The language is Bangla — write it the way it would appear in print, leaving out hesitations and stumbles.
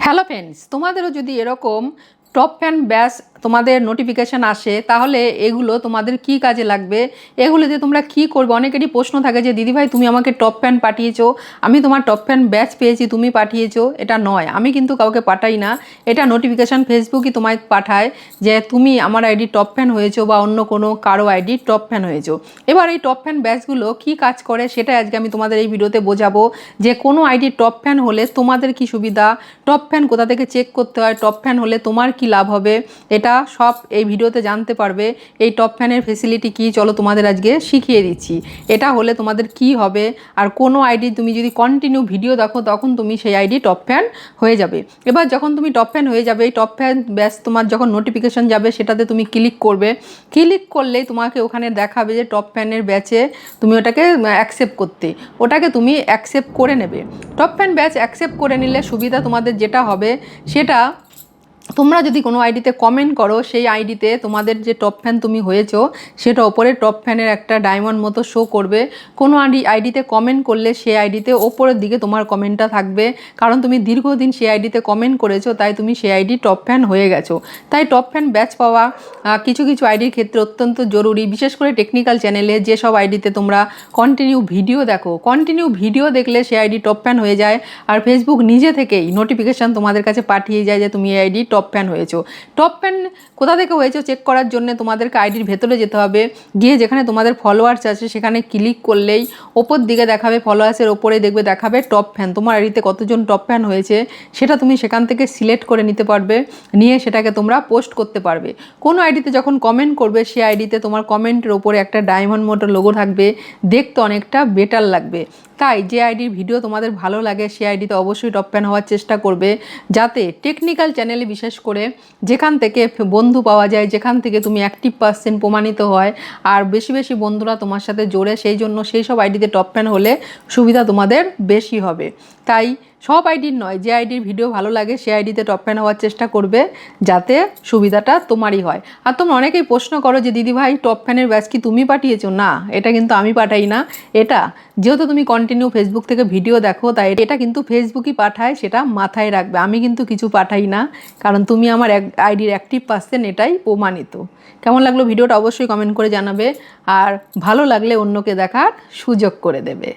হ্যালো ফ্রেন্ডস, তোমাদেরও যদি এরকম টপ ফ্যান ব্যাস তোমাদের নোটিফিকেশান আসে তাহলে এগুলো তোমাদের কি কাজে লাগবে, এগুলোতে তোমরা কি করবে। অনেকেরই প্রশ্ন থাকে যে দিদিভাই তুমি আমাকে টপ ফ্যান পাঠিয়েছো, আমি তোমার টপ ফ্যান ব্যাচ পেয়েছি, তুমি পাঠিয়েছো। এটা নয়, আমি কিন্তু কাউকে পাঠাই না। এটা নোটিফিকেশান ফেসবুকই তোমায় পাঠায় যে তুমি আমার আইডি টপ ফ্যান হয়েছো বা অন্য কোনো কারো আইডি টপ ফ্যান হয়েছো। এবার এই টপ ফ্যান ব্যাচগুলো কি কাজ করে সেটা আজকে আমি তোমাদের এই ভিডিওতে বোঝাবো যে কোনো আইডি টপ ফ্যান হলে তোমাদের কি সুবিধা, টপ ফ্যান কোথা থেকে চেক করতে হয়, টপ ফ্যান হলে তোমার কি লাভ হবে, এটা সব এই ভিডিওতে জানতে পারবে। এই টপ ফ্যানের ফেসিলিটি কি চলো তোমাদের আজকে শিখিয়ে দিচ্ছি। এটা হলে তোমাদের কি হবে, আর কোনো আইডি তুমি যদি কন্টিনিউ ভিডিও দেখো তখন তুমি সেই আইডি টপ ফ্যান হয়ে যাবে। এবার যখন তুমি টপ ফ্যান হয়ে যাবে, এই টপ ফ্যান ব্যাস তোমার যখন নোটিফিকেশন যাবে সেটাতে তুমি ক্লিক করবে। ক্লিক করলেই তোমাকে ওখানে দেখাবে যে টপ ফ্যানের ব্যাচে তুমি ওটাকে অ্যাকসেপ্ট করতে, ওটাকে তুমি অ্যাকসেপ্ট করে নেবে। টপ ফ্যান ব্যাচ অ্যাকসেপ্ট করে নিলে সুবিধা তোমাদের যেটা হবে সেটা, তোমরা যদি কোনো আইডিতে কমেন্ট করো সেই আইডিতে তোমাদের যে টপ ফ্যান তুমি হয়েছো সেটা ওপরে টপ ফ্যানের একটা ডায়মন্ড মতো শো করবে। কোনো আইডিতে কমেন্ট করলে সেই আইডিতে ওপরের দিকে তোমার কমেন্টটা থাকবে, কারণ তুমি দীর্ঘদিন সেই আইডিতে কমেন্ট করেছো, তাই তুমি সেই আইডি টপ ফ্যান হয়ে গেছো। তাই টপ ফ্যান ব্যাচ পাওয়া কিছু কিছু আইডির ক্ষেত্রে অত্যন্ত জরুরি, বিশেষ করে টেকনিক্যাল চ্যানেলে যেসব আইডিতে তোমরা কন্টিনিউ ভিডিও দেখো, কন্টিনিউ ভিডিও দেখলে সেই আইডি টপ ফ্যান হয়ে যায়। আর ফেসবুক নিজে থেকেই নোটিফিকেশান তোমাদের কাছে পাঠিয়ে যায় যে তুমি এই আইডি টপ ফ্যান হয়েছো। টপ ফ্যান কোথা থেকে হয়েছো চেক করার জন্য তোমাদেরকে আইডির ভেতরে যেতে হবে, গিয়ে যেখানে তোমাদের ফলোয়ার্স আছে সেখানে ক্লিক করলেই ওপর দিকে দেখাবে, ফলোয়ার্সের ওপরে দেখবে দেখাবে টপ ফ্যান। তোমার আইডিতে কতজন টপ ফ্যান হয়েছে সেটা তুমি সেখান থেকে সিলেক্ট করে নিতে পারবে, নিয়ে সেটাকে তোমরা পোস্ট করতে পারবে। কোনো আইডিতে যখন কমেন্ট করবে সেই আইডিতে তোমার কমেন্টের ওপরে একটা ডায়মন্ড মতো লোগো থাকবে, দেখতে অনেকটা বেটার লাগবে। তাই যে আইডির ভিডিও তোমাদের ভালো লাগে সেই আইডিতে অবশ্যই টপ ফ্যান হওয়ার চেষ্টা করবে, যাতে টেকনিক্যাল চ্যানেলে বিশেষ করে যেখান থেকে বন্ধু পাওয়া যায়, যেখান থেকে তুমি অ্যাক্টিভ পার্সেন্ট প্রমাণিত হয় আর বেশি বেশি বন্ধুরা তোমার সাথে জোড়ে, সেই জন্য সেই সব আইডিতে টপ ফ্যান হলে সুবিধা তোমাদের বেশি হবে। তাই সব আইডির নয়, যে আইডির ভিডিও ভালো লাগে সেই আইডিতে টপ ফ্যান হওয়ার চেষ্টা করবে, যাতে সুবিধাটা তোমারই হয়। আর তোমরা অনেকেই প্রশ্ন করো যে দিদিভাই টপ ফ্যানের ব্যাচ কি তুমি পাঠিয়েছো? না, এটা কিন্তু আমি পাঠাই না। এটা যেহেতু তুমি কন্টিনিউ ফেসবুক থেকে ভিডিও দেখো তাই এটা কিন্তু ফেসবুকই পাঠায়, সেটা মাথায় রাখবে। আমি কিন্তু কিছু পাঠাই না, কারণ তুমি আমার আইডির অ্যাক্টিভ পার্সেন, এটাই প্রমাণিত। কেমন লাগলো ভিডিওটা অবশ্যই কমেন্ট করে জানাবে, আর ভালো লাগলে অন্যকে দেখার সুযোগ করে দেবে।